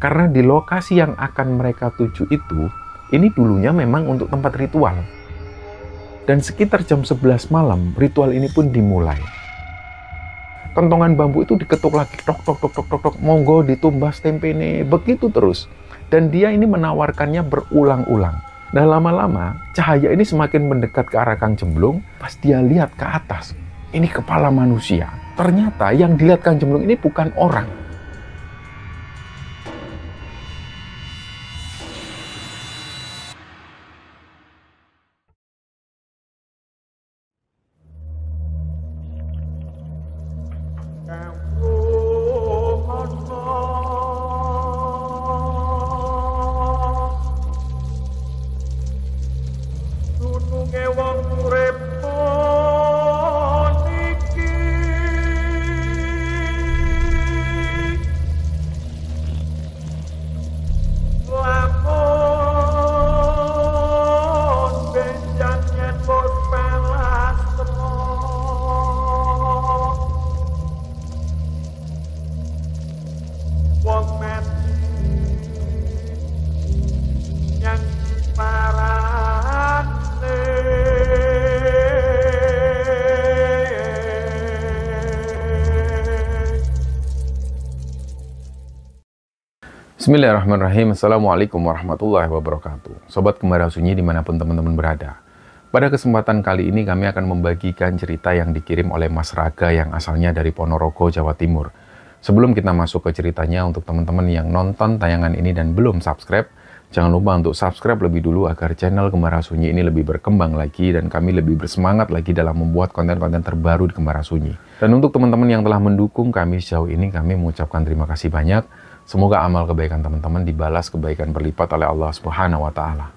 Karena di lokasi yang akan mereka tuju itu, ini dulunya memang untuk tempat ritual. Dan sekitar jam 11 malam, ritual ini pun dimulai. Kentongan bambu itu diketuk lagi, tok tok tok tok tok tok, monggo ditumbas tempene, begitu terus. Dan dia ini menawarkannya berulang-ulang. Nah, lama-lama cahaya ini semakin mendekat ke arah Kang Jemblung. Pas dia lihat ke atas, ini kepala manusia. Ternyata yang dilihat Kang Jemblung ini bukan orang. Bismillahirrahmanirrahim. Assalamualaikum warahmatullahi wabarakatuh. Sobat Kembara Sunyi dimanapun teman-teman berada. Pada kesempatan kali ini kami akan membagikan cerita yang dikirim oleh Mas Raga yang asalnya dari Ponorogo, Jawa Timur. Sebelum kita masuk ke ceritanya, untuk teman-teman yang nonton tayangan ini dan belum subscribe, jangan lupa untuk subscribe lebih dulu agar channel Kembara Sunyi ini lebih berkembang lagi dan kami lebih bersemangat lagi dalam membuat konten-konten terbaru di Kembara Sunyi. Dan untuk teman-teman yang telah mendukung kami sejauh ini, kami mengucapkan terima kasih banyak. Semoga amal kebaikan teman-teman dibalas kebaikan berlipat oleh Allah Subhanahu wa Ta'ala.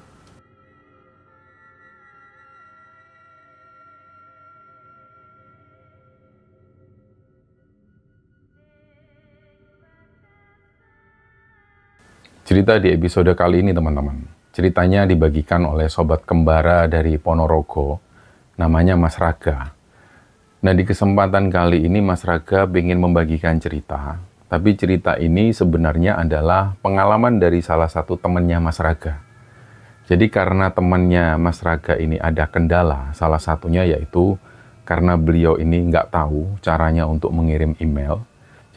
Cerita di episode kali ini, teman-teman. Ceritanya dibagikan oleh sobat kembara dari Ponorogo, namanya Mas Raga. Nah, di kesempatan kali ini Mas Raga ingin membagikan cerita. Tapi cerita ini sebenarnya adalah pengalaman dari salah satu temannya Mas Raga. Jadi karena temannya Mas Raga ini ada kendala, salah satunya yaitu karena beliau ini nggak tahu caranya untuk mengirim email.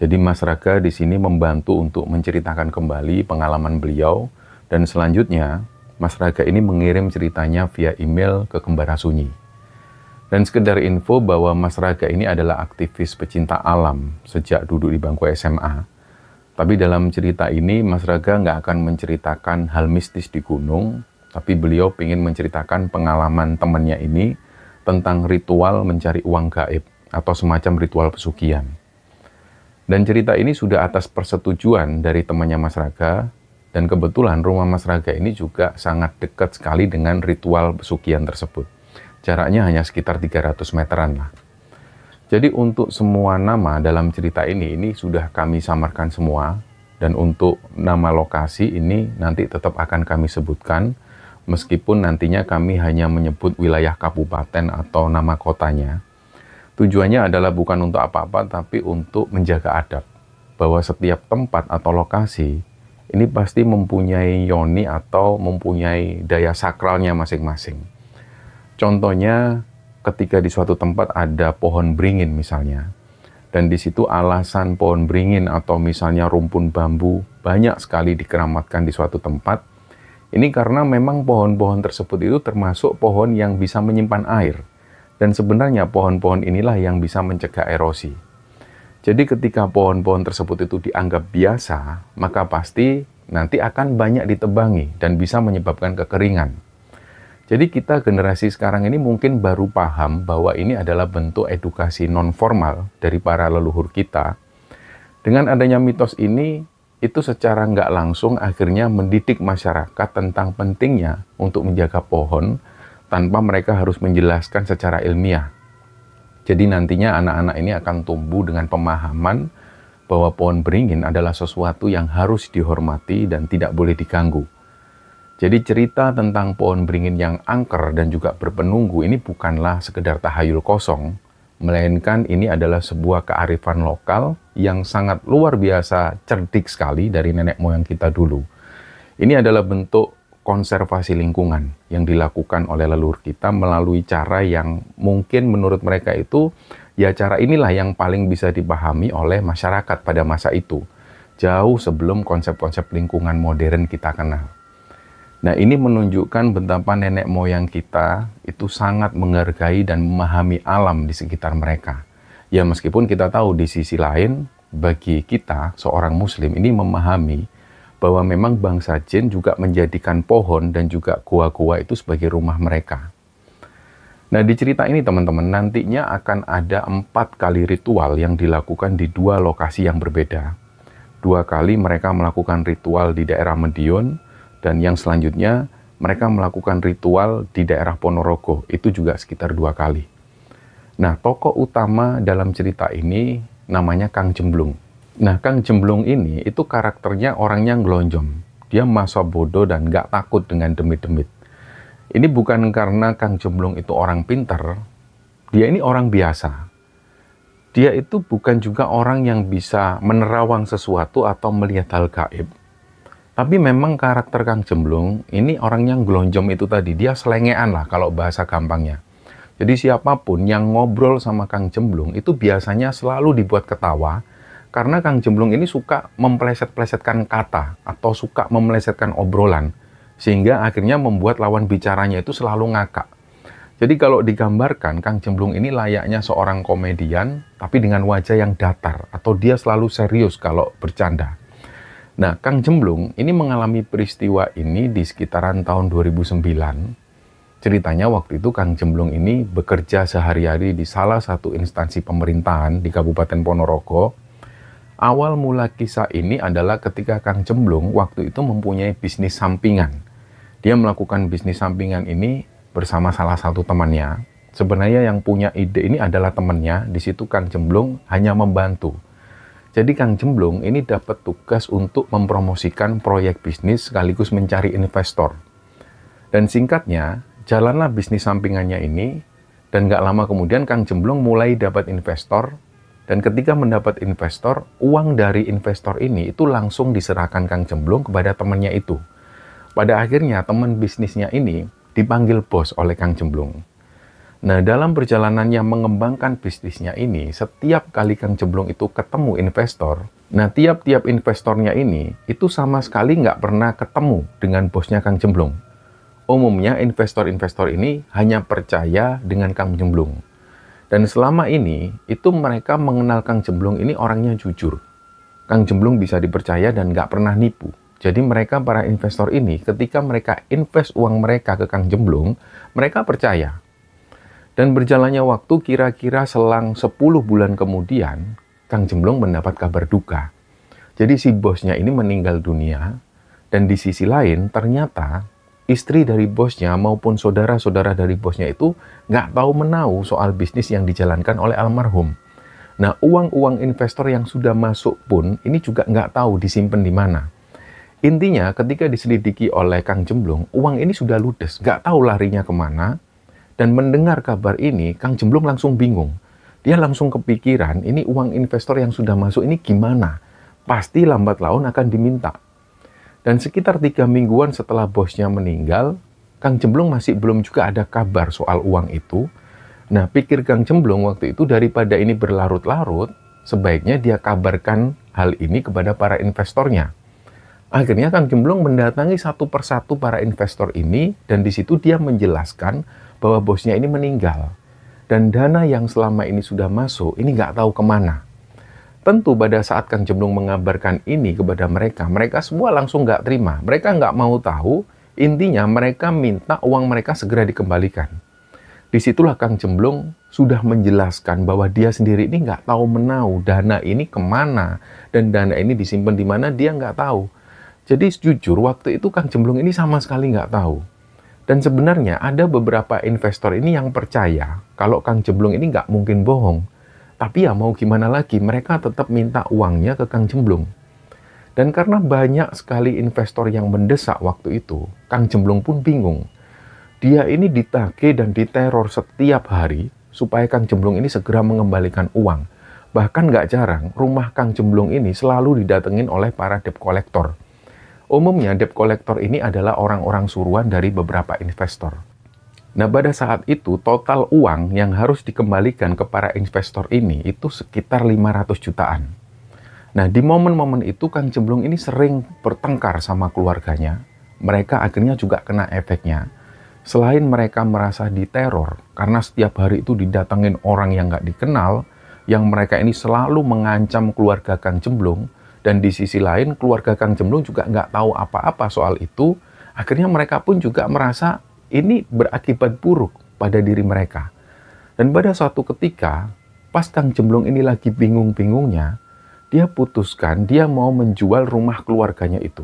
Jadi Mas Raga di sini membantu untuk menceritakan kembali pengalaman beliau. Dan selanjutnya Mas Raga ini mengirim ceritanya via email ke Kembara Sunyi. Dan sekedar info bahwa Mas Raga ini adalah aktivis pecinta alam sejak duduk di bangku SMA. Tapi dalam cerita ini Mas Raga nggak akan menceritakan hal mistis di gunung, tapi beliau ingin menceritakan pengalaman temannya ini tentang ritual mencari uang gaib atau semacam ritual pesugihan. Dan cerita ini sudah atas persetujuan dari temannya Mas Raga, dan kebetulan rumah Mas Raga ini juga sangat dekat sekali dengan ritual pesugihan tersebut. Jaraknya hanya sekitar 300 meteran lah. Jadi untuk semua nama dalam cerita ini sudah kami samarkan semua. Dan untuk nama lokasi ini nanti tetap akan kami sebutkan. Meskipun nantinya kami hanya menyebut wilayah kabupaten atau nama kotanya. Tujuannya adalah bukan untuk apa-apa, tapi untuk menjaga adab. Bahwa setiap tempat atau lokasi ini pasti mempunyai yoni atau mempunyai daya sakralnya masing-masing. Contohnya ketika di suatu tempat ada pohon beringin misalnya, dan di situ alasan pohon beringin atau misalnya rumpun bambu banyak sekali dikeramatkan di suatu tempat, ini karena memang pohon-pohon tersebut itu termasuk pohon yang bisa menyimpan air, dan sebenarnya pohon-pohon inilah yang bisa mencegah erosi. Jadi ketika pohon-pohon tersebut itu dianggap biasa, maka pasti nanti akan banyak ditebangi dan bisa menyebabkan kekeringan. Jadi kita generasi sekarang ini mungkin baru paham bahwa ini adalah bentuk edukasi non-formal dari para leluhur kita. Dengan adanya mitos ini, itu secara nggak langsung akhirnya mendidik masyarakat tentang pentingnya untuk menjaga pohon tanpa mereka harus menjelaskan secara ilmiah. Jadi nantinya anak-anak ini akan tumbuh dengan pemahaman bahwa pohon beringin adalah sesuatu yang harus dihormati dan tidak boleh diganggu. Jadi cerita tentang pohon beringin yang angker dan juga berpenunggu ini bukanlah sekedar tahayul kosong, melainkan ini adalah sebuah kearifan lokal yang sangat luar biasa cerdik sekali dari nenek moyang kita dulu. Ini adalah bentuk konservasi lingkungan yang dilakukan oleh leluhur kita melalui cara yang mungkin menurut mereka itu, ya cara inilah yang paling bisa dipahami oleh masyarakat pada masa itu, jauh sebelum konsep-konsep lingkungan modern kita kenal. Nah, ini menunjukkan betapa nenek moyang kita itu sangat menghargai dan memahami alam di sekitar mereka. Ya, meskipun kita tahu di sisi lain, bagi kita, seorang muslim ini memahami bahwa memang bangsa jin juga menjadikan pohon dan juga gua-gua itu sebagai rumah mereka. Nah, di cerita ini teman-teman, nantinya akan ada 4 kali ritual yang dilakukan di 2 lokasi yang berbeda. 2 kali mereka melakukan ritual di daerah Medion, dan yang selanjutnya mereka melakukan ritual di daerah Ponorogo, itu juga sekitar 2 kali. Nah, tokoh utama dalam cerita ini namanya Kang Jemblung. Nah, Kang Jemblung ini itu karakternya orangnya ngelonjom. Dia masa bodoh dan nggak takut dengan demit-demit. Ini bukan karena Kang Jemblung itu orang pinter, dia ini orang biasa. Dia itu bukan juga orang yang bisa menerawang sesuatu atau melihat hal gaib. Tapi memang karakter Kang Jemblung ini orang yang gelonjom itu tadi, dia selengean lah kalau bahasa gampangnya. Jadi siapapun yang ngobrol sama Kang Jemblung itu biasanya selalu dibuat ketawa, karena Kang Jemblung ini suka mempleset-plesetkan kata atau suka memelesetkan obrolan, sehingga akhirnya membuat lawan bicaranya itu selalu ngakak. Jadi kalau digambarkan, Kang Jemblung ini layaknya seorang komedian, tapi dengan wajah yang datar, atau dia selalu serius kalau bercanda. Nah, Kang Jemblung ini mengalami peristiwa ini di sekitaran tahun 2009. Ceritanya waktu itu Kang Jemblung ini bekerja sehari-hari di salah satu instansi pemerintahan di Kabupaten Ponorogo. Awal mula kisah ini adalah ketika Kang Jemblung waktu itu mempunyai bisnis sampingan. Dia melakukan bisnis sampingan ini bersama salah satu temannya. Sebenarnya yang punya ide ini adalah temannya, di situ Kang Jemblung hanya membantu. Jadi Kang Jemblung ini dapat tugas untuk mempromosikan proyek bisnis sekaligus mencari investor. Dan singkatnya, jalanlah bisnis sampingannya ini, dan gak lama kemudian Kang Jemblung mulai dapat investor, dan ketika mendapat investor, uang dari investor ini itu langsung diserahkan Kang Jemblung kepada temannya itu. Pada akhirnya teman bisnisnya ini dipanggil bos oleh Kang Jemblung. Nah, dalam perjalanannya mengembangkan bisnisnya ini, setiap kali Kang Jemblung itu ketemu investor, nah tiap-tiap investornya ini, itu sama sekali nggak pernah ketemu dengan bosnya Kang Jemblung. Umumnya investor-investor ini hanya percaya dengan Kang Jemblung. Dan selama ini, itu mereka mengenal Kang Jemblung ini orangnya jujur. Kang Jemblung bisa dipercaya dan nggak pernah nipu. Jadi mereka, para investor ini, ketika mereka invest uang mereka ke Kang Jemblung, mereka percaya. Dan berjalannya waktu kira-kira selang 10 bulan kemudian, Kang Jemblung mendapat kabar duka. Jadi si bosnya ini meninggal dunia, dan di sisi lain ternyata istri dari bosnya maupun saudara-saudara dari bosnya itu nggak tahu menahu soal bisnis yang dijalankan oleh almarhum. Nah, uang-uang investor yang sudah masuk pun ini juga nggak tahu disimpan di mana. Intinya ketika diselidiki oleh Kang Jemblung, uang ini sudah ludes, nggak tahu larinya kemana. Dan mendengar kabar ini, Kang Jemblung langsung bingung. Dia langsung kepikiran, ini uang investor yang sudah masuk ini gimana? Pasti lambat laun akan diminta. Dan sekitar 3 mingguan setelah bosnya meninggal, Kang Jemblung masih belum juga ada kabar soal uang itu. Nah, pikir Kang Jemblung waktu itu daripada ini berlarut-larut, sebaiknya dia kabarkan hal ini kepada para investornya. Akhirnya Kang Jemblung mendatangi satu persatu para investor ini, dan di situ dia menjelaskan bahwa bosnya ini meninggal. Dan dana yang selama ini sudah masuk, ini nggak tahu kemana. Tentu pada saat Kang Jemblung mengabarkan ini kepada mereka, mereka semua langsung nggak terima. Mereka nggak mau tahu, intinya mereka minta uang mereka segera dikembalikan. Disitulah Kang Jemblung sudah menjelaskan bahwa dia sendiri ini nggak tahu menahu dana ini kemana, dan dana ini disimpan di mana dia nggak tahu. Jadi jujur waktu itu Kang Jemblung ini sama sekali nggak tahu. Dan sebenarnya ada beberapa investor ini yang percaya kalau Kang Jemblung ini nggak mungkin bohong. Tapi ya mau gimana lagi, mereka tetap minta uangnya ke Kang Jemblung. Dan karena banyak sekali investor yang mendesak waktu itu, Kang Jemblung pun bingung. Dia ini ditagih dan diteror setiap hari supaya Kang Jemblung ini segera mengembalikan uang. Bahkan nggak jarang, rumah Kang Jemblung ini selalu didatengin oleh para debt collector. Umumnya debt collector ini adalah orang-orang suruhan dari beberapa investor. Nah, pada saat itu total uang yang harus dikembalikan ke para investor ini itu sekitar 500 jutaan. Nah, di momen-momen itu Kang Jemblung ini sering bertengkar sama keluarganya. Mereka akhirnya juga kena efeknya. Selain mereka merasa diteror, karena setiap hari itu didatengin orang yang nggak dikenal, yang mereka ini selalu mengancam keluarga Kang Jemblung, dan di sisi lain keluarga Kang Jemblung juga nggak tahu apa-apa soal itu, akhirnya mereka pun juga merasa ini berakibat buruk pada diri mereka. Dan pada suatu ketika, pas Kang Jemblung ini lagi bingung-bingungnya, dia putuskan dia mau menjual rumah keluarganya itu.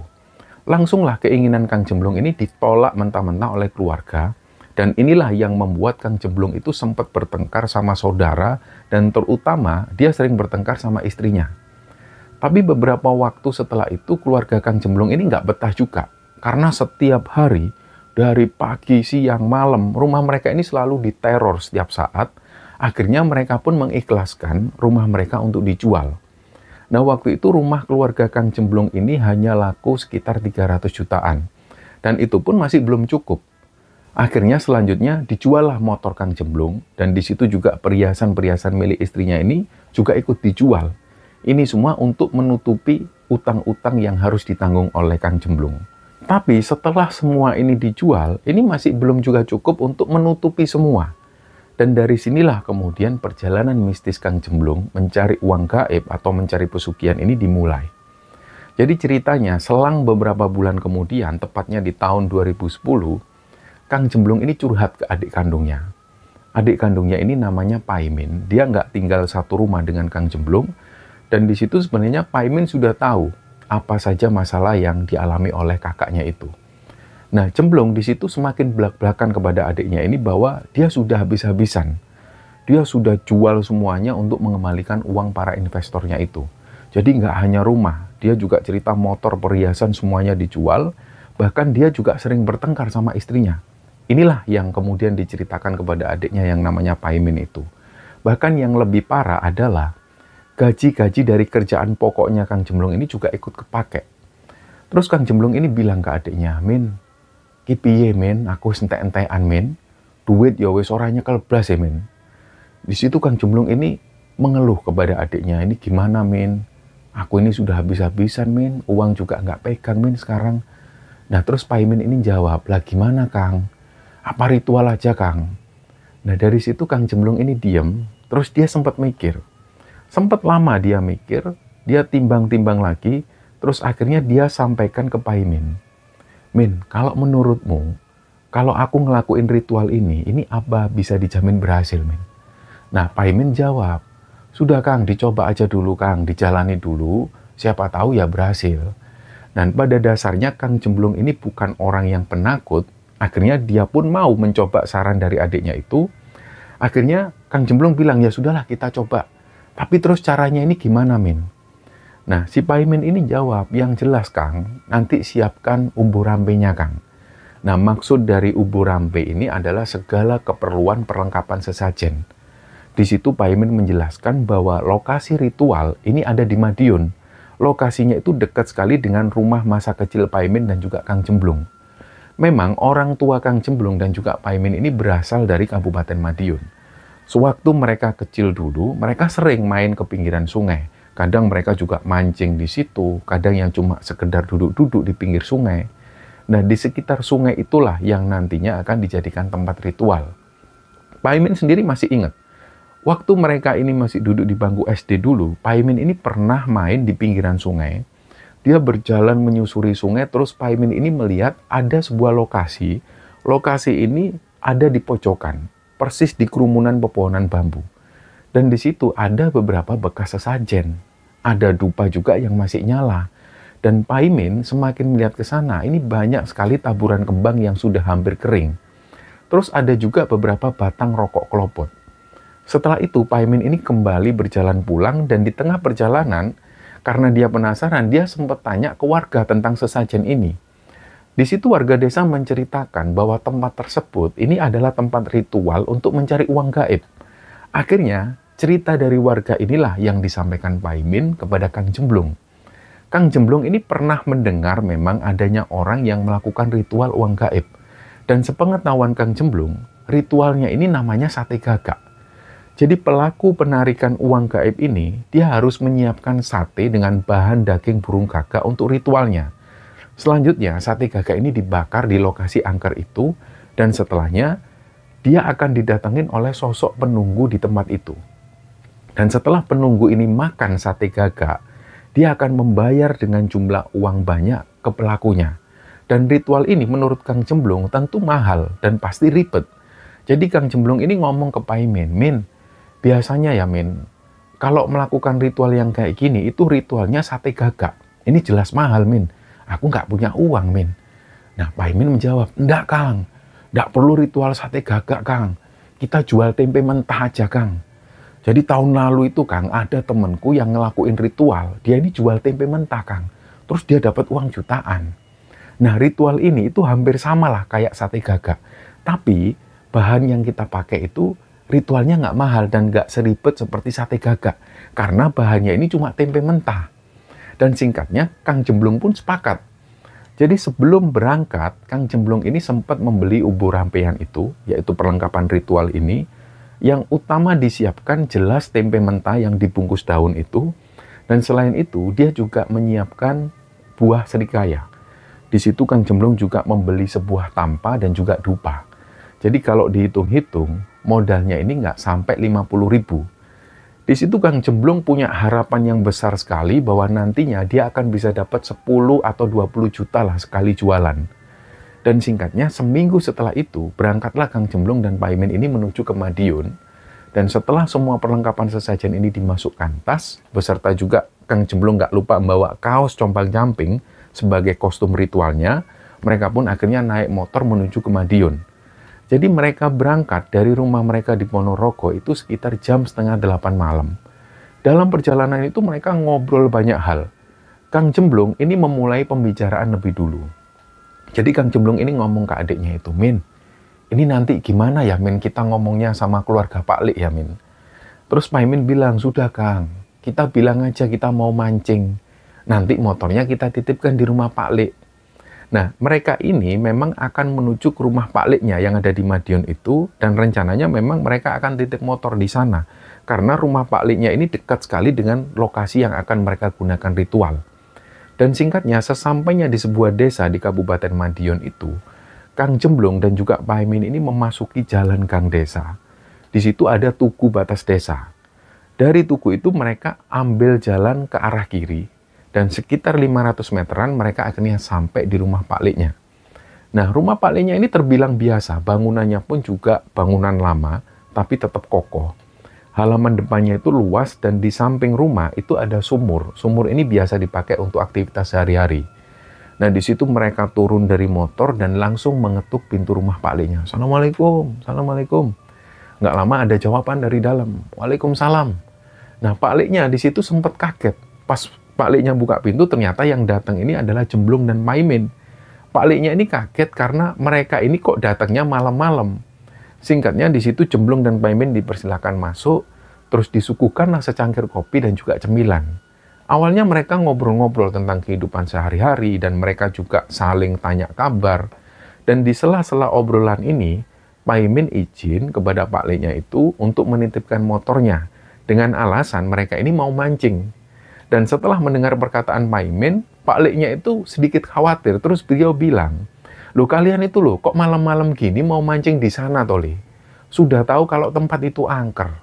Langsunglah keinginan Kang Jemblung ini ditolak mentah-mentah oleh keluarga, dan inilah yang membuat Kang Jemblung itu sempat bertengkar sama saudara, dan terutama dia sering bertengkar sama istrinya. Tapi beberapa waktu setelah itu keluarga Kang Jemblung ini nggak betah juga, karena setiap hari, dari pagi, siang, malam, rumah mereka ini selalu diteror setiap saat. Akhirnya mereka pun mengikhlaskan rumah mereka untuk dijual. Nah, waktu itu rumah keluarga Kang Jemblung ini hanya laku sekitar 300 jutaan. Dan itu pun masih belum cukup. Akhirnya selanjutnya dijuallah motor Kang Jemblung, dan di situ juga perhiasan-perhiasan milik istrinya ini juga ikut dijual. Ini semua untuk menutupi utang-utang yang harus ditanggung oleh Kang Jemblung. Tapi setelah semua ini dijual, ini masih belum juga cukup untuk menutupi semua. Dan dari sinilah kemudian perjalanan mistis Kang Jemblung mencari uang gaib atau mencari pesugihan ini dimulai. Jadi ceritanya selang beberapa bulan kemudian, tepatnya di tahun 2010, Kang Jemblung ini curhat ke adik kandungnya. Adik kandungnya ini namanya Paimin. Dia nggak tinggal satu rumah dengan Kang Jemblung. Dan di situ sebenarnya Paimin sudah tahu apa saja masalah yang dialami oleh kakaknya itu. Nah, Jemblung di situ semakin belak-belakan kepada adiknya ini bahwa dia sudah habis-habisan. Dia sudah jual semuanya untuk mengembalikan uang para investornya itu. Jadi nggak hanya rumah, dia juga cerita motor, perhiasan semuanya dijual. Bahkan dia juga sering bertengkar sama istrinya. Inilah yang kemudian diceritakan kepada adiknya yang namanya Paimin itu. Bahkan yang lebih parah adalah gaji-gaji dari kerjaan pokoknya Kang Jemblung ini juga ikut kepake. Terus Kang Jemblung ini bilang ke adiknya, "Min, ki piye men, aku entek-entekan men, duit ya wis ora nyekel blas ya men." Di situ Kang Jemblung ini mengeluh kepada adiknya, "Ini gimana men? Aku ini sudah habis-habisan men, uang juga nggak pegang men sekarang." Nah terus Paimin ini jawab, "Lah gimana Kang? Apa ritual aja Kang?" Nah dari situ Kang Jemblung ini diem, terus dia sempat mikir. Sempat lama dia mikir, dia timbang-timbang lagi, terus akhirnya dia sampaikan ke Paimin. "Min, kalau menurutmu, kalau aku ngelakuin ritual ini apa bisa dijamin berhasil, Min?" Nah, Paimin jawab, "Sudah Kang, dicoba aja dulu Kang, dijalani dulu, siapa tahu ya berhasil." Dan pada dasarnya Kang Jemblung ini bukan orang yang penakut, akhirnya dia pun mau mencoba saran dari adiknya itu. Akhirnya Kang Jemblung bilang, "Ya sudahlah kita coba. Tapi terus caranya ini gimana, Min?" Nah, si Paimin ini jawab, "Yang jelas Kang, nanti siapkan umbu rampenya Kang." Nah, maksud dari umbu rampe ini adalah segala keperluan perlengkapan sesajen. Di situ Paimin menjelaskan bahwa lokasi ritual ini ada di Madiun. Lokasinya itu dekat sekali dengan rumah masa kecil Paimin dan juga Kang Jemblung. Memang orang tua Kang Jemblung dan juga Paimin ini berasal dari Kabupaten Madiun. Sewaktu mereka kecil dulu, mereka sering main ke pinggiran sungai. Kadang mereka juga mancing di situ, kadang yang cuma sekedar duduk-duduk di pinggir sungai. Nah, di sekitar sungai itulah yang nantinya akan dijadikan tempat ritual. Paimin sendiri masih ingat, waktu mereka ini masih duduk di bangku SD dulu, Paimin ini pernah main di pinggiran sungai. Dia berjalan menyusuri sungai, terus Paimin ini melihat ada sebuah lokasi. Lokasi ini ada di pojokan, persis di kerumunan pepohonan bambu. Dan di situ ada beberapa bekas sesajen. Ada dupa juga yang masih nyala. Dan Paimin semakin melihat ke sana, ini banyak sekali taburan kembang yang sudah hampir kering. Terus ada juga beberapa batang rokok kelopot. Setelah itu Paimin ini kembali berjalan pulang, dan di tengah perjalanan, karena dia penasaran, dia sempat tanya ke warga tentang sesajen ini. Di situ warga desa menceritakan bahwa tempat tersebut ini adalah tempat ritual untuk mencari uang gaib. Akhirnya, cerita dari warga inilah yang disampaikan Paimin kepada Kang Jemblung. Kang Jemblung ini pernah mendengar memang adanya orang yang melakukan ritual uang gaib. Dan sepengetahuan Kang Jemblung, ritualnya ini namanya sate gagak. Jadi pelaku penarikan uang gaib ini, dia harus menyiapkan sate dengan bahan daging burung gagak untuk ritualnya. Selanjutnya, sate gagak ini dibakar di lokasi angker itu, dan setelahnya, dia akan didatengin oleh sosok penunggu di tempat itu. Dan setelah penunggu ini makan sate gagak, dia akan membayar dengan jumlah uang banyak ke pelakunya. Dan ritual ini menurut Kang Jemblung tentu mahal dan pasti ribet. Jadi Kang Jemblung ini ngomong ke Paimin, Min, biasanya ya Min, kalau melakukan ritual yang kayak gini, itu ritualnya sate gagak. Ini jelas mahal Min, aku nggak punya uang Min. Nah Paimin menjawab, enggak Kang, nggak perlu ritual sate gagak, Kang. Kita jual tempe mentah aja, Kang. Jadi tahun lalu itu, Kang, ada temenku yang ngelakuin ritual. Dia ini jual tempe mentah, Kang. Terus dia dapat uang jutaan. Nah, ritual ini itu hampir sama lah kayak sate gagak. Tapi, bahan yang kita pakai itu ritualnya nggak mahal dan nggak seribet seperti sate gagak. Karena bahannya ini cuma tempe mentah. Dan singkatnya, Kang Jemblung pun sepakat. Jadi sebelum berangkat, Kang Jemblung ini sempat membeli ubur rampean itu, yaitu perlengkapan ritual ini, yang utama disiapkan jelas tempe mentah yang dibungkus daun itu, dan selain itu dia juga menyiapkan buah serikaya. Di situ Kang Jemblung juga membeli sebuah tampa dan juga dupa. Jadi kalau dihitung-hitung, modalnya ini nggak sampai 50.000. Di situ Kang Jemblung punya harapan yang besar sekali bahwa nantinya dia akan bisa dapat 10 atau 20 juta lah sekali jualan. Dan singkatnya, seminggu setelah itu, berangkatlah Kang Jemblung dan Paimin ini menuju ke Madiun. Dan setelah semua perlengkapan sesajen ini dimasukkan tas, beserta juga Kang Jemblung nggak lupa membawa kaos compang-camping sebagai kostum ritualnya, mereka pun akhirnya naik motor menuju ke Madiun. Jadi mereka berangkat dari rumah mereka di Ponorogo itu sekitar jam 7:30 malam. Dalam perjalanan itu mereka ngobrol banyak hal. Kang Jemblung ini memulai pembicaraan lebih dulu. Jadi Kang Jemblung ini ngomong ke adiknya itu, Min, ini nanti gimana ya Min kita ngomongnya sama keluarga Pak Lik ya Min. Terus Paimin bilang, sudah Kang, kita bilang aja kita mau mancing. Nanti motornya kita titipkan di rumah Pak Lik. Nah, mereka ini memang akan menuju ke rumah Pak Liknya yang ada di Madiun itu, dan rencananya memang mereka akan titip motor di sana. Karena rumah Pak Liknya ini dekat sekali dengan lokasi yang akan mereka gunakan ritual. Dan singkatnya, sesampainya di sebuah desa di Kabupaten Madiun itu, Kang Jemblung dan juga Paimin ini memasuki jalan gang desa. Di situ ada tugu batas desa. Dari tugu itu mereka ambil jalan ke arah kiri, dan sekitar 500 meteran mereka akhirnya sampai di rumah Pak Liknya. Nah, rumah Pak Liknya ini terbilang biasa, bangunannya pun juga bangunan lama, tapi tetap kokoh. Halaman depannya itu luas dan di samping rumah itu ada sumur. Sumur ini biasa dipakai untuk aktivitas sehari-hari. Nah, di situ mereka turun dari motor dan langsung mengetuk pintu rumah Pak Liknya. Assalamualaikum, Assalamualaikum. Nggak lama ada jawaban dari dalam. Waalaikumsalam. Nah, Pak Liknya di situ sempat kaget. Pas Pak Liknya buka pintu, ternyata yang datang ini adalah Jemblung dan Paimin. Pak Liknya ini kaget karena mereka ini kok datangnya malam-malam. Singkatnya di situ Jemblung dan Paimin dipersilakan masuk, terus disuguhkanlah secangkir kopi dan juga cemilan. Awalnya mereka ngobrol-ngobrol tentang kehidupan sehari-hari dan mereka juga saling tanya kabar. Dan di sela-sela obrolan ini, Paimin izin kepada Pak Liknya itu untuk menitipkan motornya dengan alasan mereka ini mau mancing. Dan setelah mendengar perkataan Paimin, Pak Liknya itu sedikit khawatir. Terus beliau bilang, loh kalian itu loh, kok malam-malam gini mau mancing di sana Toli? Sudah tahu kalau tempat itu angker.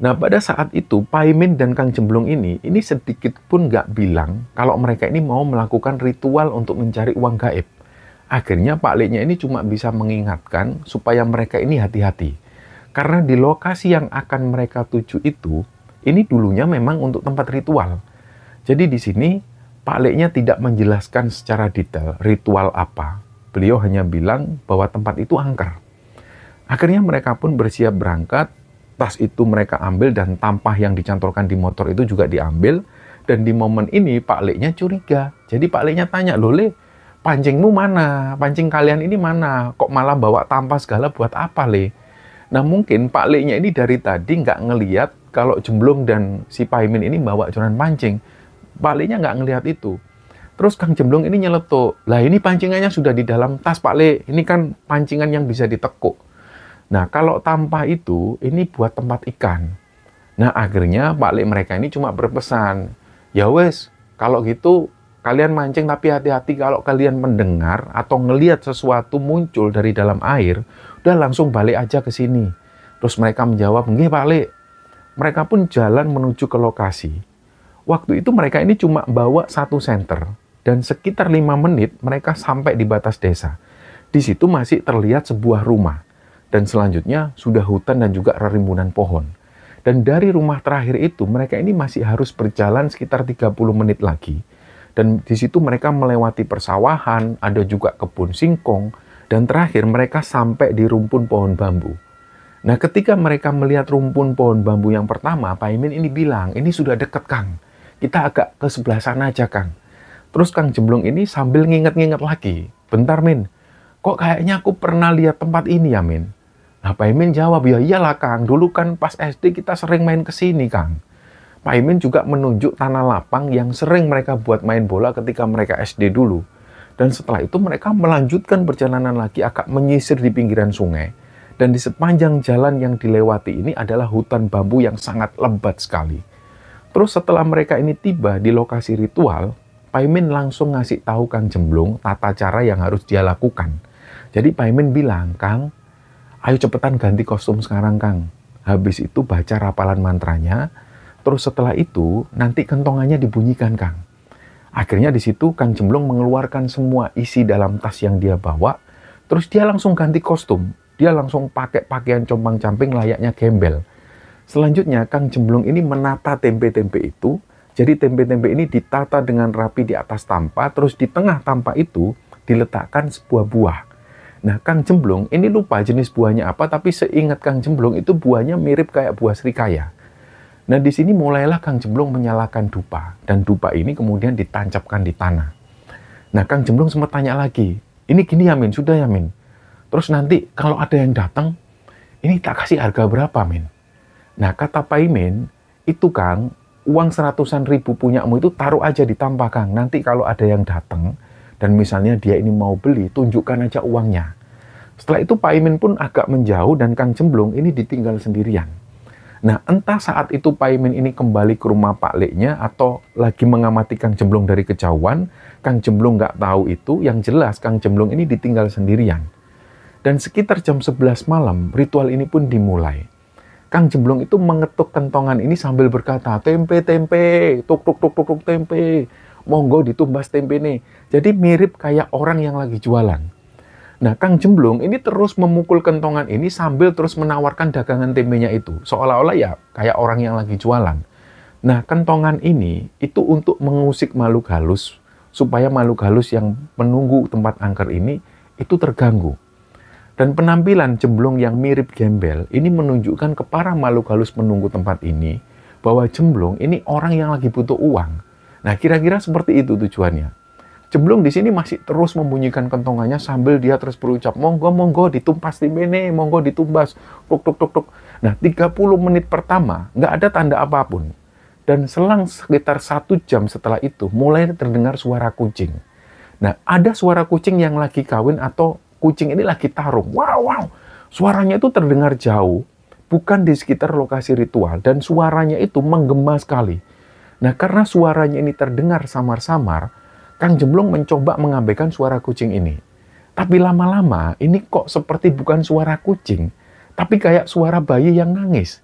Nah pada saat itu, Paimin dan Kang Jemblung ini sedikit pun nggak bilang kalau mereka ini mau melakukan ritual untuk mencari uang gaib. Akhirnya Pak Liknya ini cuma bisa mengingatkan supaya mereka ini hati-hati. Karena di lokasi yang akan mereka tuju itu, ini dulunya memang untuk tempat ritual. Jadi di sini Pak Liknya tidak menjelaskan secara detail ritual apa. Beliau hanya bilang bahwa tempat itu angker. Akhirnya mereka pun bersiap berangkat. Tas itu mereka ambil dan tampah yang dicantolkan di motor itu juga diambil. Dan di momen ini Pak Liknya curiga. Jadi Pak Liknya tanya, loh Le, pancingmu mana? Pancing kalian ini mana? Kok malah bawa tampah segala buat apa Le? Nah mungkin Pak Leknya ini dari tadi nggak ngeliat kalau Jemblong dan si Paimin ini bawa joran pancing. Pak Leknya nggak ngeliat itu. Terus Kang Jemblong ini nyeletuk. Lah ini pancingannya sudah di dalam tas Pak Lek. Ini kan pancingan yang bisa ditekuk. Nah kalau tanpa itu, ini buat tempat ikan. Nah akhirnya Pak Lek mereka ini cuma berpesan, ya wes, kalau gitu kalian mancing tapi hati-hati kalau kalian mendengar atau ngelihat sesuatu muncul dari dalam air, udah langsung balik aja ke sini. Terus mereka menjawab, nggih Pak Lek. Mereka pun jalan menuju ke lokasi. Waktu itu mereka ini cuma bawa 1 senter. Dan sekitar 5 menit mereka sampai di batas desa. Di situ masih terlihat sebuah rumah. Dan selanjutnya sudah hutan dan juga rerimbunan pohon. Dan dari rumah terakhir itu mereka ini masih harus berjalan sekitar 30 menit lagi. Dan di situ mereka melewati persawahan, ada juga kebun singkong, dan terakhir mereka sampai di rumpun pohon bambu. Nah ketika mereka melihat rumpun pohon bambu yang pertama, Paimin ini bilang, ini sudah deket Kang. Kita agak ke sebelah sana aja Kang. Terus Kang Jemblong ini sambil nginget-nginget lagi. Bentar Min, kok kayaknya aku pernah lihat tempat ini ya Min? Nah Paimin jawab, ya iyalah Kang, dulu kan pas SD kita sering main ke sini Kang. Paimin juga menunjuk tanah lapang yang sering mereka buat main bola ketika mereka SD dulu. Dan setelah itu mereka melanjutkan perjalanan lagi agak menyisir di pinggiran sungai. Dan di sepanjang jalan yang dilewati ini adalah hutan bambu yang sangat lebat sekali. Terus setelah mereka ini tiba di lokasi ritual, Paimin langsung ngasih tahu Kang Jemblong tata cara yang harus dia lakukan. Jadi Paimin bilang, Kang, ayo cepetan ganti kostum sekarang Kang. Habis itu baca rapalan mantranya, terus setelah itu nanti kentongannya dibunyikan Kang. Akhirnya di situ Kang Jemblong mengeluarkan semua isi dalam tas yang dia bawa, terus dia langsung ganti kostum. Dia langsung pakai pakaian compang-camping layaknya gembel. Selanjutnya Kang Jemblong ini menata tempe-tempe itu. Jadi tempe-tempe ini ditata dengan rapi di atas tampa, terus di tengah tampa itu diletakkan sebuah buah. Nah, Kang Jemblong ini lupa jenis buahnya apa, tapi seingat Kang Jemblong itu buahnya mirip kayak buah serikaya. Nah, di sini mulailah Kang Jemblong menyalakan dupa, dan dupa ini kemudian ditancapkan di tanah. Nah, Kang Jemblong sempat tanya lagi, ini gini ya Min, sudah ya Min? Terus nanti kalau ada yang datang, ini tak kasih harga berapa Min? Nah, kata Paimin, itu Kang, uang 100-an ribu punyamu itu taruh aja di tampa Kang. Nanti kalau ada yang datang dan misalnya dia ini mau beli, tunjukkan aja uangnya. Setelah itu Paimin pun agak menjauh dan Kang Jemblong ini ditinggal sendirian. Nah entah saat itu Paimin ini kembali ke rumah Pak Leknya atau lagi mengamati Kang Jemblong dari kejauhan, Kang Jemblong nggak tahu itu, yang jelas Kang Jemblong ini ditinggal sendirian. Dan sekitar jam 11 malam ritual ini pun dimulai. Kang Jemblong itu mengetuk kentongan ini sambil berkata, tempe, tempe, tuk, tuk, tuk, tuk, tuk, tempe. Monggo ditumbas tempe nih. Jadi mirip kayak orang yang lagi jualan. Nah, Kang Jemblong ini terus memukul kentongan ini sambil terus menawarkan dagangan tempenya itu. Seolah-olah ya kayak orang yang lagi jualan. Nah, kentongan ini itu untuk mengusik makhluk halus. Supaya makhluk halus yang menunggu tempat angker ini itu terganggu. Dan penampilan Jemblong yang mirip gembel ini menunjukkan ke para makhluk halus menunggu tempat ini bahwa Jemblong ini orang yang lagi butuh uang. Nah, kira-kira seperti itu tujuannya. Jemblong di sini masih terus membunyikan kentongannya sambil dia terus berucap, monggo, monggo, ditumpas timbene, monggo ditumbas, tuk, tuk, tuk, tuk. Nah, 30 menit pertama nggak ada tanda apapun. Dan selang sekitar 1 jam setelah itu mulai terdengar suara kucing. Nah, ada suara kucing yang lagi kawin atau kucing ini lagi tarung. Wow, wow. Suaranya itu terdengar jauh, bukan di sekitar lokasi ritual, dan suaranya itu menggema sekali. Nah, karena suaranya ini terdengar samar-samar, Kang Jemblong mencoba mengabaikan suara kucing ini. Tapi lama-lama, ini kok seperti bukan suara kucing, tapi kayak suara bayi yang nangis.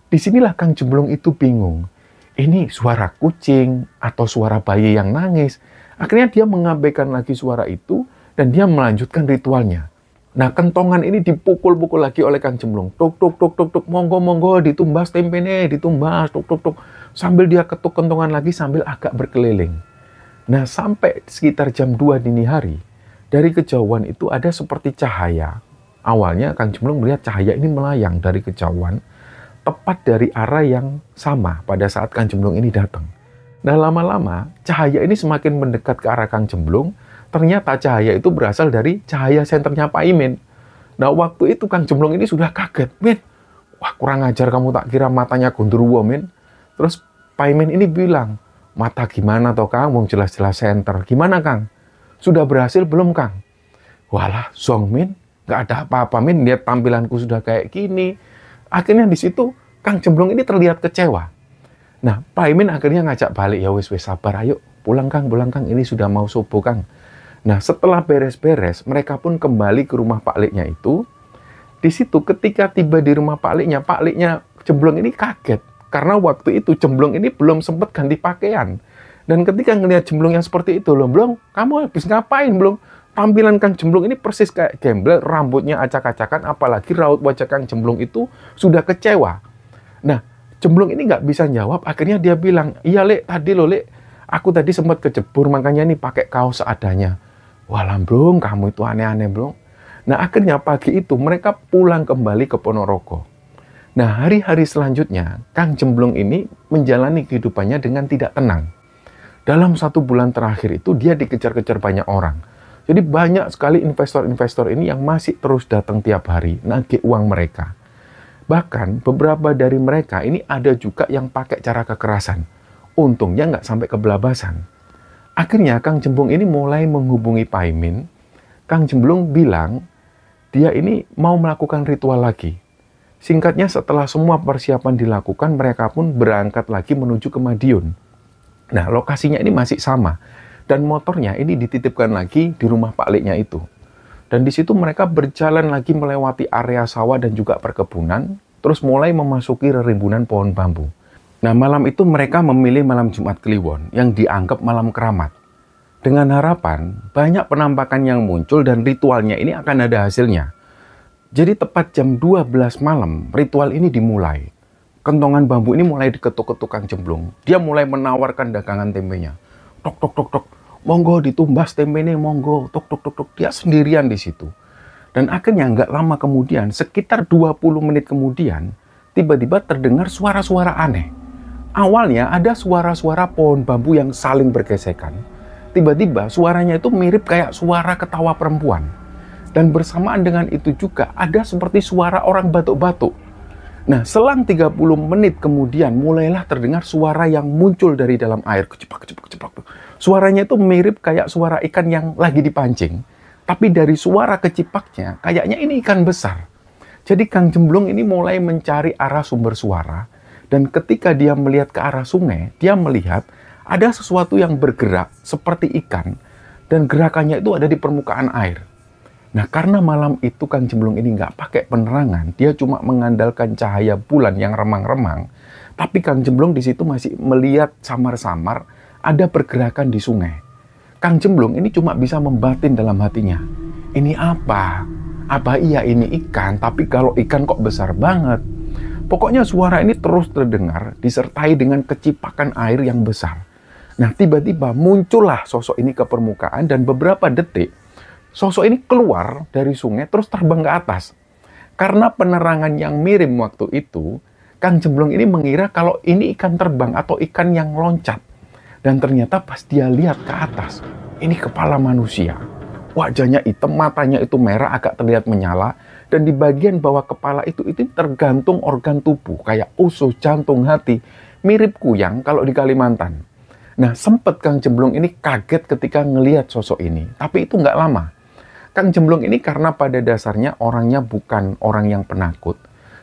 Disinilah Kang Jemblong itu bingung. Ini suara kucing atau suara bayi yang nangis. Akhirnya dia mengabaikan lagi suara itu, dan dia melanjutkan ritualnya. Nah, kentongan ini dipukul-pukul lagi oleh Kang Jemblong. Tuk, tuk, tuk, tuk, tuk, monggo, monggo, ditumbas tempene, ditumbas, tuk, tuk, tuk. Sambil dia ketuk kentongan lagi sambil agak berkeliling. Nah, sampai sekitar jam 2 dini hari, dari kejauhan itu ada seperti cahaya. Awalnya Kang Jemblong melihat cahaya ini melayang dari kejauhan, tepat dari arah yang sama pada saat Kang Jemblong ini datang. Nah, lama-lama cahaya ini semakin mendekat ke arah Kang Jemblong. Ternyata cahaya itu berasal dari cahaya senternya Paimin. Nah, waktu itu Kang Jemblong ini sudah kaget. Min, wah kurang ajar kamu, tak kira matanya gondoruwo, Min. Terus Paimin ini bilang, mata gimana toh Kang? Mau jelas-jelas senter. Gimana Kang? Sudah berhasil belum Kang? Walah, zong Min. Nggak ada apa-apa, Min. Lihat tampilanku sudah kayak gini. Akhirnya di situ Kang Jemblong ini terlihat kecewa. Nah, Paimin akhirnya ngajak balik, ya wis sabar, ayo pulang Kang, ini sudah mau subuh Kang. Nah, setelah beres-beres, mereka pun kembali ke rumah Pak Liknya itu. Di situ ketika tiba di rumah Pak Liknya Jemblong ini kaget. Karena waktu itu Jemblong ini belum sempat ganti pakaian. Dan ketika ngelihat Jemblong yang seperti itu, loh, Blong, kamu habis ngapain, Blong? Tampilan Kang Jemblong ini persis kayak gembel, rambutnya acak-acakan, apalagi raut wajah Kang Jemblong itu sudah kecewa. Nah, Jemblong ini nggak bisa jawab, akhirnya dia bilang, iya Lek, tadi loh Lek, aku tadi sempat kejebur, makanya ini pakai kaos seadanya. Walah Blong, kamu itu aneh-aneh Blong. Nah, akhirnya pagi itu mereka pulang kembali ke Ponorogo. Nah, hari-hari selanjutnya, Kang Jemblong ini menjalani kehidupannya dengan tidak tenang. Dalam 1 bulan terakhir itu, dia dikejar-kejar banyak orang. Jadi banyak sekali investor-investor ini yang masih terus datang tiap hari, nagih uang mereka. Bahkan beberapa dari mereka ini ada juga yang pakai cara kekerasan. Untungnya nggak sampai kebelabasan. Akhirnya Kang Jemblong ini mulai menghubungi Paimin. Kang Jemblong bilang dia ini mau melakukan ritual lagi. Singkatnya setelah semua persiapan dilakukan, mereka pun berangkat lagi menuju ke Madiun. Nah, lokasinya ini masih sama. Dan motornya ini dititipkan lagi di rumah Pak Liknya itu. Dan di situ mereka berjalan lagi melewati area sawah dan juga perkebunan, terus mulai memasuki rimbunan pohon bambu. Nah, malam itu mereka memilih malam Jumat Kliwon yang dianggap malam keramat. Dengan harapan, banyak penampakan yang muncul dan ritualnya ini akan ada hasilnya. Jadi tepat jam 12 malam, ritual ini dimulai. Kentongan bambu ini mulai diketuk-ketuk Kang Jemblong. Dia mulai menawarkan dagangan tempenya. Tok, tok, tok, tok. Monggo ditumbas tempe ini, monggo, tuk tuk tuk tuk. Dia sendirian di situ. Dan akhirnya nggak lama kemudian, sekitar 20 menit kemudian, tiba-tiba terdengar suara-suara aneh. Awalnya ada suara-suara pohon bambu yang saling bergesekan. Tiba-tiba suaranya itu mirip kayak suara ketawa perempuan. Dan bersamaan dengan itu juga ada seperti suara orang batuk-batuk. Nah, selang 30 menit kemudian mulailah terdengar suara yang muncul dari dalam air. Kecepak, kecepak, kecepak. Suaranya itu mirip kayak suara ikan yang lagi dipancing. Tapi dari suara kecipaknya, kayaknya ini ikan besar. Jadi Kang Jemblong ini mulai mencari arah sumber suara. Dan ketika dia melihat ke arah sungai, dia melihat ada sesuatu yang bergerak seperti ikan. Dan gerakannya itu ada di permukaan air. Nah, karena malam itu Kang Jemblong ini nggak pakai penerangan, dia cuma mengandalkan cahaya bulan yang remang-remang. Tapi Kang Jemblong di situ masih melihat samar-samar ada pergerakan di sungai. Kang Jemblong ini cuma bisa membatin dalam hatinya. Ini apa? Apa iya ini ikan? Tapi kalau ikan kok besar banget? Pokoknya suara ini terus terdengar disertai dengan kecipakan air yang besar. Nah, tiba-tiba muncullah sosok ini ke permukaan dan beberapa detik sosok ini keluar dari sungai terus terbang ke atas. Karena penerangan yang mirim waktu itu, Kang Jemblong ini mengira kalau ini ikan terbang atau ikan yang loncat. Dan ternyata pas dia lihat ke atas, ini kepala manusia. Wajahnya hitam, matanya itu merah, agak terlihat menyala. Dan di bagian bawah kepala itu tergantung organ tubuh, kayak usus, jantung, hati. Mirip kuyang kalau di Kalimantan. Nah, sempat Kang Jemblong ini kaget ketika ngelihat sosok ini. Tapi itu nggak lama. Kang Jemblong ini karena pada dasarnya orangnya bukan orang yang penakut.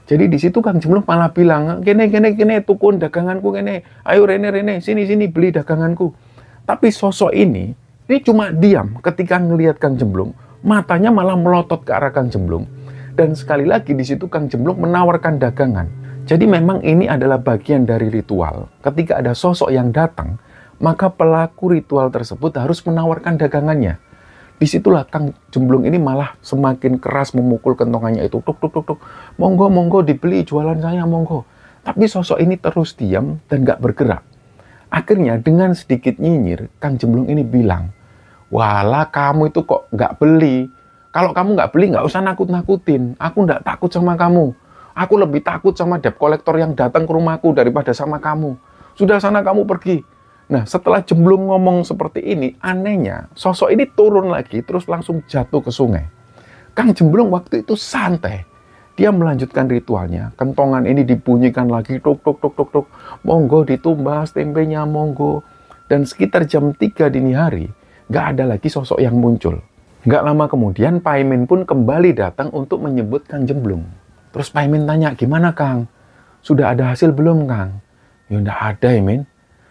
Jadi di situ Kang Jemblong malah bilang, kene tukun daganganku kene. Ayo Rene, sini beli daganganku. Tapi sosok ini cuma diam ketika ngelihat Kang Jemblong. Matanya malah melotot ke arah Kang Jemblong. Dan sekali lagi di situ Kang Jemblong menawarkan dagangan. Jadi memang ini adalah bagian dari ritual. Ketika ada sosok yang datang, maka pelaku ritual tersebut harus menawarkan dagangannya. Disitulah Kang Jemblong ini malah semakin keras memukul kentongannya itu. Tuk, tuk, tuk, tuk. Monggo dibeli jualan saya, monggo. Tapi sosok ini terus diam dan gak bergerak. Akhirnya dengan sedikit nyinyir, Kang Jemblong ini bilang, walah kamu itu kok gak beli. Kalau kamu gak beli gak usah nakut-nakutin. Aku gak takut sama kamu. Aku lebih takut sama debt collector yang datang ke rumahku daripada sama kamu. Sudah sana kamu pergi. Nah, setelah Jemblong ngomong seperti ini, anehnya sosok ini turun lagi terus langsung jatuh ke sungai. Kang Jemblung waktu itu santai. Dia melanjutkan ritualnya. Kentongan ini dibunyikan lagi, tuk tuk tuk tuk tuk. Monggo ditumbas tempenya, monggo. Dan sekitar jam 3 dini hari, nggak ada lagi sosok yang muncul. Nggak lama kemudian, Paimin pun kembali datang untuk menyebut Kang Jemblung. Terus Paimin tanya, gimana Kang? Sudah ada hasil belum Kang? Ya nggak ada ya Min.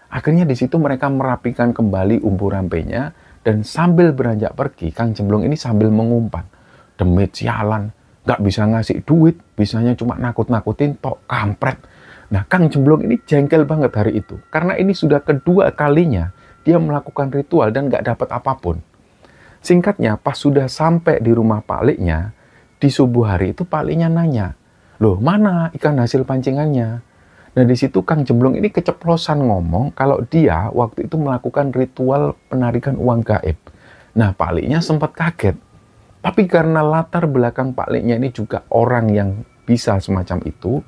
Akhirnya di situ mereka merapikan kembali umbu rampenya, dan sambil beranjak pergi, Kang Jemblung ini sambil mengumpan. Demit sialan. Nggak bisa ngasih duit, bisanya cuma nakut-nakutin, tok kampret. Nah, Kang Jemblung ini jengkel banget hari itu. Karena ini sudah kedua kalinya dia melakukan ritual dan nggak dapat apapun. Singkatnya, pas sudah sampai di rumah Pak Liknya, di subuh hari itu Pak Liknya nanya, loh mana ikan hasil pancingannya? Nah, di situ Kang Jemblung ini keceplosan ngomong kalau dia waktu itu melakukan ritual penarikan uang gaib. Nah, Pak Liknya sempat kaget. Tapi karena latar belakang Pak Liknya ini juga orang yang bisa semacam itu,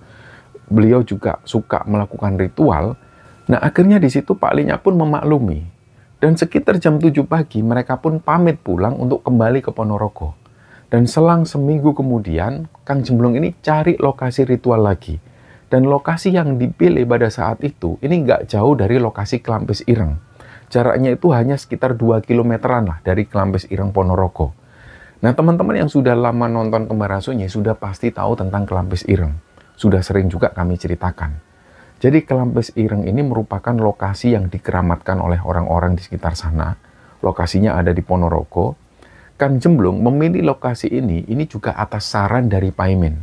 beliau juga suka melakukan ritual. Nah, akhirnya di situ Pak Liknya pun memaklumi. Dan sekitar jam 7 pagi, mereka pun pamit pulang untuk kembali ke Ponorogo. Dan selang seminggu kemudian, Kang Jemblung ini cari lokasi ritual lagi. Dan lokasi yang dipilih pada saat itu, ini nggak jauh dari lokasi Kelampis Ireng. Jaraknya itu hanya sekitar 2 kilometeran lah dari Kelampis Ireng Ponorogo. Nah, teman-teman yang sudah lama nonton Kembar Asunyi sudah pasti tahu tentang Kelampis Ireng. Sudah sering juga kami ceritakan. Jadi Kelampis Ireng ini merupakan lokasi yang dikeramatkan oleh orang-orang di sekitar sana. Lokasinya ada di Ponorogo. Kang Jemblung memilih lokasi ini juga atas saran dari Paimin.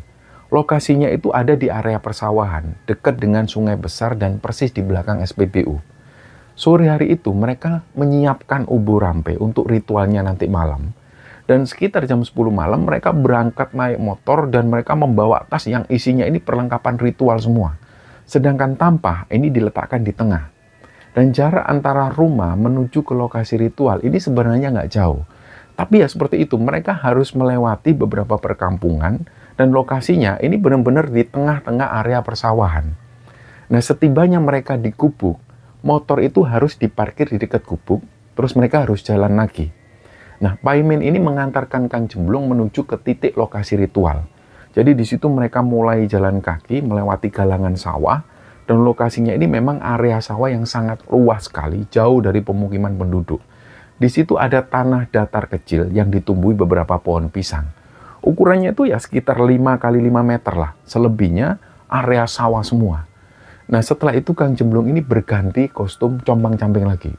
Lokasinya itu ada di area persawahan, dekat dengan sungai besar dan persis di belakang SPBU. Sore hari itu mereka menyiapkan umbu rampe untuk ritualnya nanti malam. Dan sekitar jam 10 malam mereka berangkat naik motor dan mereka membawa tas yang isinya ini perlengkapan ritual semua. Sedangkan tampah ini diletakkan di tengah. Dan jarak antara rumah menuju ke lokasi ritual ini sebenarnya nggak jauh. Tapi ya seperti itu, mereka harus melewati beberapa perkampungan dan lokasinya ini benar-benar di tengah-tengah area persawahan. Nah, setibanya mereka di gubuk, motor itu harus diparkir di dekat gubuk, terus mereka harus jalan lagi. Nah, Paimin ini mengantarkan Kang Jemblung menuju ke titik lokasi ritual. Jadi di situ mereka mulai jalan kaki melewati galangan sawah, dan lokasinya ini memang area sawah yang sangat luas sekali, jauh dari pemukiman penduduk. Di situ ada tanah datar kecil yang ditumbuhi beberapa pohon pisang. Ukurannya itu ya sekitar 5 kali 5 meter lah, selebihnya area sawah semua. Nah, setelah itu Kang Jemblung ini berganti kostum compang-camping lagi.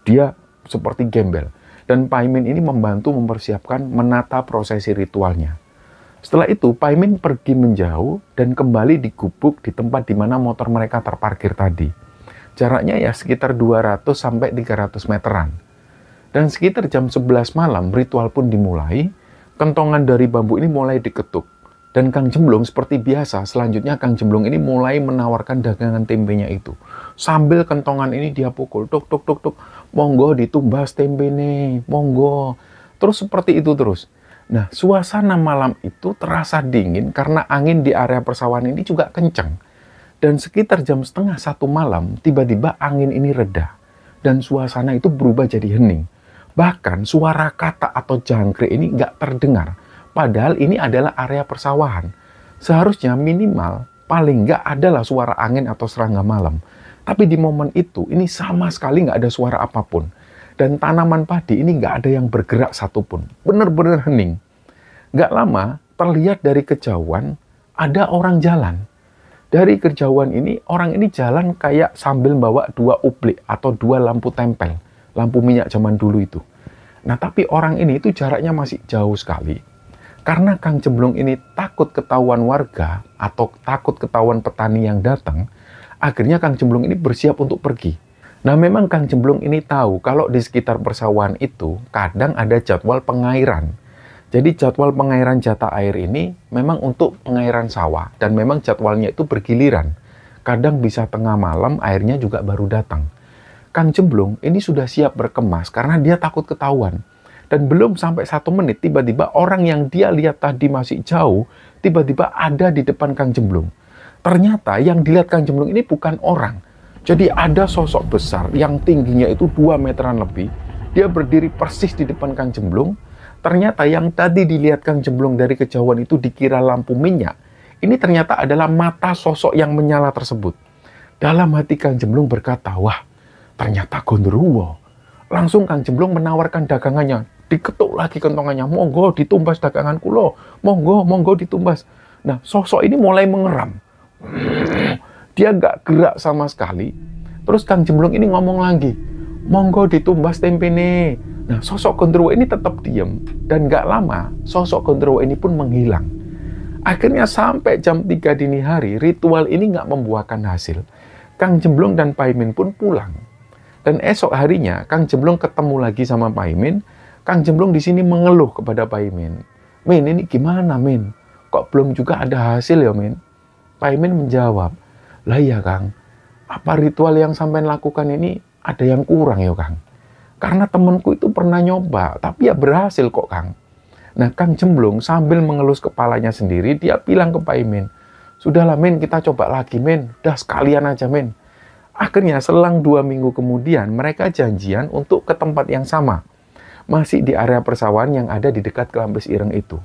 Dia seperti gembel. Dan Paimin ini membantu mempersiapkan menata prosesi ritualnya. Setelah itu, Paimin pergi menjauh dan kembali di gubuk di tempat di mana motor mereka terparkir tadi. Jaraknya ya sekitar 200 sampai 300 meteran. Dan sekitar jam 11 malam, ritual pun dimulai. Kentongan dari bambu ini mulai diketuk. Dan Kang Jemblung seperti biasa, selanjutnya Kang Jemblung ini mulai menawarkan dagangan tempenya itu. Sambil kentongan ini dia pukul, tuk tuk tuk tuk, monggo ditumbas tempe nih, monggo. Terus seperti itu terus. Nah, suasana malam itu terasa dingin karena angin di area persawahan ini juga kencang. Dan sekitar jam setengah 1 malam, tiba-tiba angin ini reda. Dan suasana itu berubah jadi hening. Bahkan suara kata atau jangkrik ini nggak terdengar. Padahal ini adalah area persawahan. Seharusnya minimal paling nggak adalah suara angin atau serangga malam. Tapi di momen itu ini sama sekali nggak ada suara apapun. Dan tanaman padi ini nggak ada yang bergerak satupun. Benar-benar hening. Nggak lama terlihat dari kejauhan ada orang jalan. Dari kejauhan ini orang ini jalan kayak sambil bawa 2 uplik atau 2 lampu tempel. Lampu minyak zaman dulu itu. Nah, tapi orang ini itu jaraknya masih jauh sekali. Karena Kang Jemblung ini takut ketahuan warga atau takut ketahuan petani yang datang, akhirnya Kang Jemblung ini bersiap untuk pergi. Nah, memang Kang Jemblung ini tahu kalau di sekitar persawahan itu kadang ada jadwal pengairan. Jadi jadwal pengairan jatah air ini memang untuk pengairan sawah dan memang jadwalnya itu bergiliran. Kadang bisa tengah malam airnya juga baru datang. Kang Jemblung ini sudah siap berkemas karena dia takut ketahuan. Dan belum sampai 1 menit, tiba-tiba orang yang dia lihat tadi masih jauh, tiba-tiba ada di depan Kang Jemblung. Ternyata yang dilihat Kang Jemblung ini bukan orang. Jadi ada sosok besar yang tingginya itu 2 meteran lebih. Dia berdiri persis di depan Kang Jemblung. Ternyata yang tadi dilihat Kang Jemblong dari kejauhan itu dikira lampu minyak. Ini ternyata adalah mata sosok yang menyala tersebut. Dalam hati Kang Jemblong berkata, wah, ternyata gondoruwo. Langsung Kang Jemblong menawarkan dagangannya. Diketuk lagi kentongannya, monggo ditumbas dagangan kulo. Monggo ditumbas. Nah, sosok ini mulai mengeram. Dia nggak gerak sama sekali. Terus Kang Jemblong ini ngomong lagi, monggo ditumbas tempene. Nah, sosok gondoruwo ini tetap diam. Dan nggak lama, sosok gondoruwo ini pun menghilang. Akhirnya sampai jam 3 dini hari, ritual ini nggak membuahkan hasil. Kang Jemblong dan Paimin pun pulang. Dan esok harinya, Kang Jemblong ketemu lagi sama Paimin. Kang Jemblong di sini mengeluh kepada Paimin. Min, ini gimana, Min? Kok belum juga ada hasil ya, Min? Paimin menjawab, lah ya, Kang. Apa ritual yang sampean lakukan ini ada yang kurang ya, Kang? Karena temanku itu pernah nyoba, tapi ya berhasil kok, Kang. Nah, Kang Jemblong sambil mengelus kepalanya sendiri, dia bilang ke Paimin, sudahlah, Min, kita coba lagi, Min. Udah sekalian aja, Min. Akhirnya, selang 2 minggu kemudian, mereka janjian untuk ke tempat yang sama. Masih di area persawahan yang ada di dekat Kelampis Ireng itu.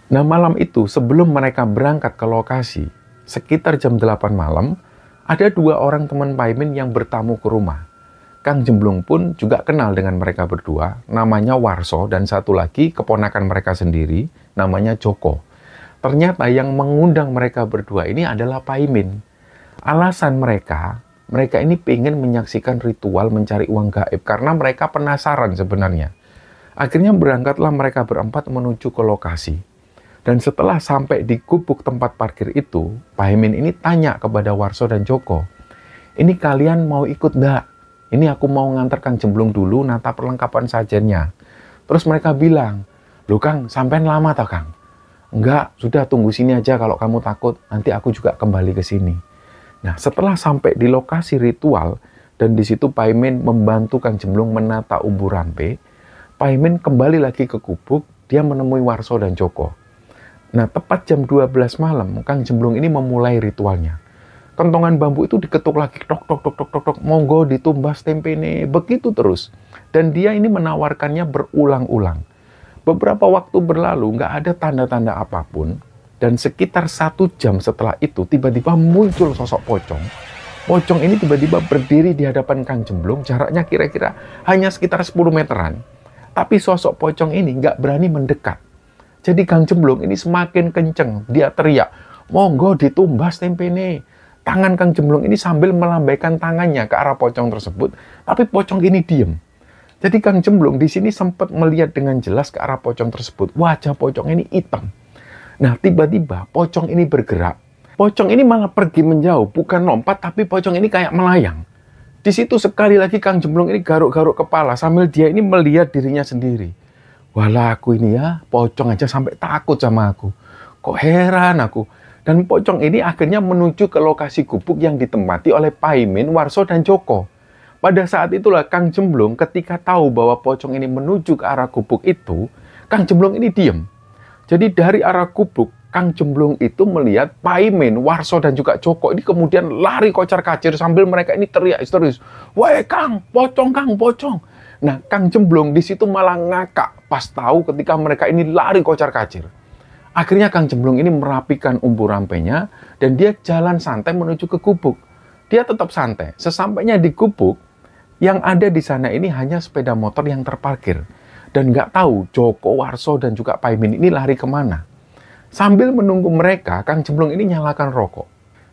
Nah, malam itu, sebelum mereka berangkat ke lokasi, sekitar jam 8 malam, ada 2 orang teman Paimin yang bertamu ke rumah. Kang Jemblong pun juga kenal dengan mereka berdua, namanya Warso, dan satu lagi keponakan mereka sendiri, namanya Joko. Ternyata yang mengundang mereka berdua ini adalah Paimin. Alasan mereka ini pengen menyaksikan ritual mencari uang gaib, karena mereka penasaran sebenarnya. Akhirnya berangkatlah mereka berempat menuju ke lokasi. Dan setelah sampai di gubuk tempat parkir itu, Paimin ini tanya kepada Warso dan Joko, ini kalian mau ikut enggak? Ini aku mau nganter Kang Jemblong dulu nata perlengkapan sajennya. Terus mereka bilang, loh Kang, sampean lama tak Kang? Enggak, sudah tunggu sini aja kalau kamu takut, nanti aku juga kembali ke sini. Nah, setelah sampai di lokasi ritual, dan di situ Paimin membantu Kang Jemblong menata umbu rampe, Paimin kembali lagi ke gubuk, dia menemui Warso dan Joko. Nah, tepat jam 12 malam, Kang Jemblong ini memulai ritualnya. Kentongan bambu itu diketuk lagi, tok, monggo ditumbas tempene, begitu terus. Dan dia ini menawarkannya berulang-ulang. Beberapa waktu berlalu, nggak ada tanda-tanda apapun. Dan sekitar 1 jam setelah itu, tiba-tiba muncul sosok pocong. Pocong ini tiba-tiba berdiri di hadapan Kang Jemblong, jaraknya kira-kira hanya sekitar 10 meteran. Tapi sosok pocong ini nggak berani mendekat. Jadi Kang Jemblong ini semakin kenceng, dia teriak, monggo ditumbas tempene. Tangan Kang Jemblong ini sambil melambaikan tangannya ke arah pocong tersebut, tapi pocong ini diem. Jadi Kang Jemblong di sini sempat melihat dengan jelas ke arah pocong tersebut. Wajah pocong ini hitam. Nah, tiba-tiba pocong ini bergerak. Pocong ini malah pergi menjauh, bukan lompat, tapi pocong ini kayak melayang. Di situ sekali lagi Kang Jemblong ini garuk-garuk kepala sambil dia ini melihat dirinya sendiri. Walah, aku ini ya, pocong aja sampai takut sama aku. Kok heran aku. Dan pocong ini akhirnya menuju ke lokasi gubuk yang ditempati oleh Paimin, Warso, dan Joko. Pada saat itulah Kang Jemblong ketika tahu bahwa pocong ini menuju ke arah gubuk itu, Kang Jemblong ini diem. Jadi dari arah gubuk, Kang Jemblong itu melihat Paimin, Warso, dan juga Joko ini kemudian lari kocar-kacir sambil mereka ini teriak histeris. Woi Kang, pocong Kang, pocong. Nah, Kang Jemblong di situ malah ngakak pas tahu ketika mereka ini lari kocar-kacir. Akhirnya Kang Jemblong ini merapikan umbu rampenya dan dia jalan santai menuju ke gubuk. Dia tetap santai. Sesampainya di gubuk, yang ada di sana ini hanya sepeda motor yang terparkir. Dan nggak tahu Joko, Warso, dan juga Paimin ini lari kemana. Sambil menunggu mereka, Kang Jemblong ini nyalakan rokok.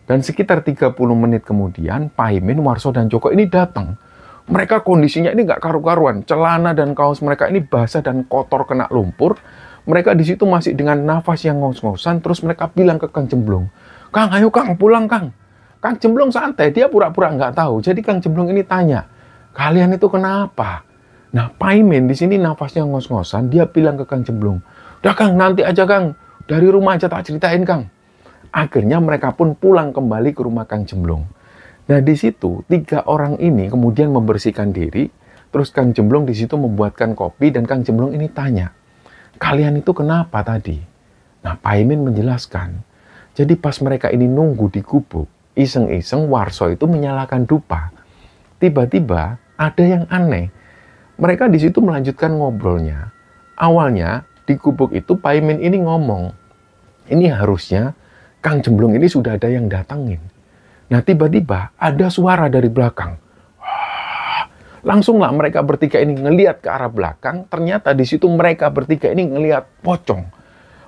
Dan sekitar 30 menit kemudian, Paimin, Warso, dan Joko ini datang. Mereka kondisinya ini nggak karu-karuan. Celana dan kaos mereka ini basah dan kotor kena lumpur. Mereka di situ masih dengan nafas yang ngos-ngosan, terus mereka bilang ke Kang Jemblong, Kang, ayo Kang, pulang Kang. Kang Jemblong santai, dia pura-pura nggak tahu. Jadi Kang Jemblong ini tanya, kalian itu kenapa? Nah, Paimin di sini nafasnya ngos-ngosan, dia bilang ke Kang Jemblong, udah Kang, nanti aja Kang, dari rumah aja tak ceritain Kang. Akhirnya mereka pun pulang kembali ke rumah Kang Jemblong. Nah, di situ 3 orang ini kemudian membersihkan diri, terus Kang Jemblong di situ membuatkan kopi dan Kang Jemblong ini tanya, kalian itu kenapa tadi? Nah, Paimin menjelaskan. Jadi pas mereka ini nunggu di gubuk, iseng-iseng Warso itu menyalakan dupa. Tiba-tiba ada yang aneh. Mereka di situ melanjutkan ngobrolnya. Awalnya Di gubuk itu Pak Imin ini ngomong, ini harusnya Kang Jemblung ini sudah ada yang datangin. Nah tiba-tiba ada suara dari belakang. Wah, langsunglah mereka bertiga ini ngelihat ke arah belakang. Ternyata di situ mereka bertiga ini ngelihat pocong.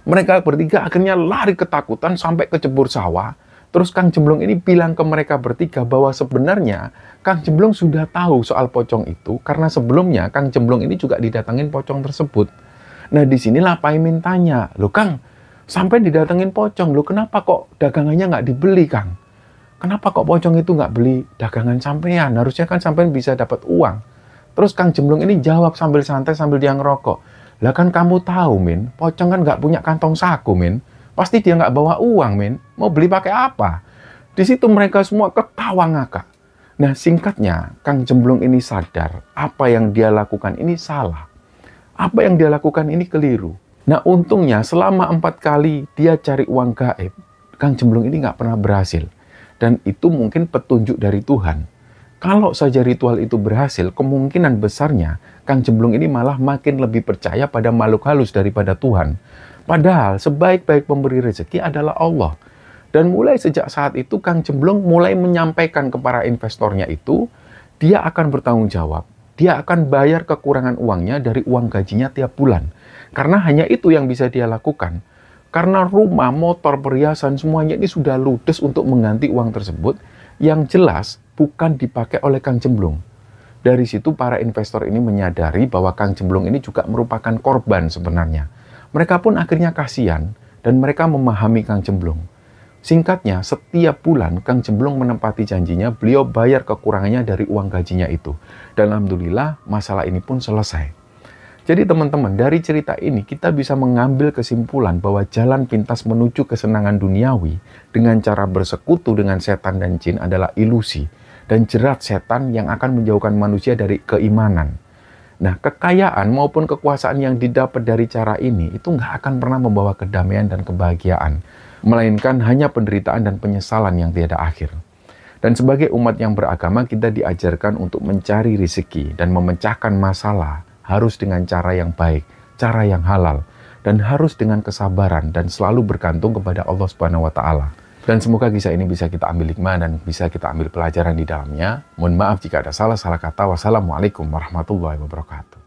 Mereka bertiga akhirnya lari ketakutan sampai ke cebur sawah. Terus Kang Jemblung ini bilang ke mereka bertiga bahwa sebenarnya Kang Jemblung sudah tahu soal pocong itu. Karena sebelumnya Kang Jemblung ini juga didatangin pocong tersebut. Nah disinilah Pak Imin tanya, loh Kang, sampai didatengin pocong, loh kenapa kok dagangannya nggak dibeli Kang? Kenapa kok pocong itu nggak beli dagangan sampean? Harusnya kan sampean bisa dapat uang. Terus Kang Jemblung ini jawab sambil santai sambil dia ngerokok. Lah kan kamu tahu Min, pocong kan nggak punya kantong saku Min. Pasti dia nggak bawa uang Min. Mau beli pakai apa? Di situ mereka semua ketawa ngakak. Nah singkatnya, Kang Jemblung ini sadar apa yang dia lakukan ini salah. Apa yang dia lakukan ini keliru. Nah untungnya selama 4 kali dia cari uang gaib, Kang Jemblung ini nggak pernah berhasil. Dan itu mungkin petunjuk dari Tuhan. Kalau saja ritual itu berhasil, kemungkinan besarnya Kang Jemblung ini malah makin lebih percaya pada makhluk halus daripada Tuhan. Padahal sebaik-baik pemberi rezeki adalah Allah. Dan mulai sejak saat itu Kang Jemblung mulai menyampaikan ke para investornya itu, dia akan bertanggung jawab. Dia akan bayar kekurangan uangnya dari uang gajinya tiap bulan. Karena hanya itu yang bisa dia lakukan. Karena rumah, motor, perhiasan, semuanya ini sudah ludes untuk mengganti uang tersebut. Yang jelas bukan dipakai oleh Kang Jemblung. Dari situ para investor ini menyadari bahwa Kang Jemblung ini juga merupakan korban sebenarnya. Mereka pun akhirnya kasihan dan mereka memahami Kang Jemblung. Singkatnya, setiap bulan Kang Jemblung menepati janjinya, beliau bayar kekurangannya dari uang gajinya itu. Dan alhamdulillah masalah ini pun selesai. Jadi teman-teman, dari cerita ini kita bisa mengambil kesimpulan bahwa jalan pintas menuju kesenangan duniawi dengan cara bersekutu dengan setan dan jin adalah ilusi dan jerat setan yang akan menjauhkan manusia dari keimanan. Nah, kekayaan maupun kekuasaan yang didapat dari cara ini itu nggak akan pernah membawa kedamaian dan kebahagiaan, melainkan hanya penderitaan dan penyesalan yang tiada akhir. Dan sebagai umat yang beragama, kita diajarkan untuk mencari rezeki dan memecahkan masalah harus dengan cara yang baik, cara yang halal, dan harus dengan kesabaran dan selalu bergantung kepada Allah Subhanahu wa Ta'ala. Dan semoga kisah ini bisa kita ambil hikmah dan bisa kita ambil pelajaran di dalamnya. Mohon maaf jika ada salah kata. Wassalamualaikum warahmatullahi wabarakatuh.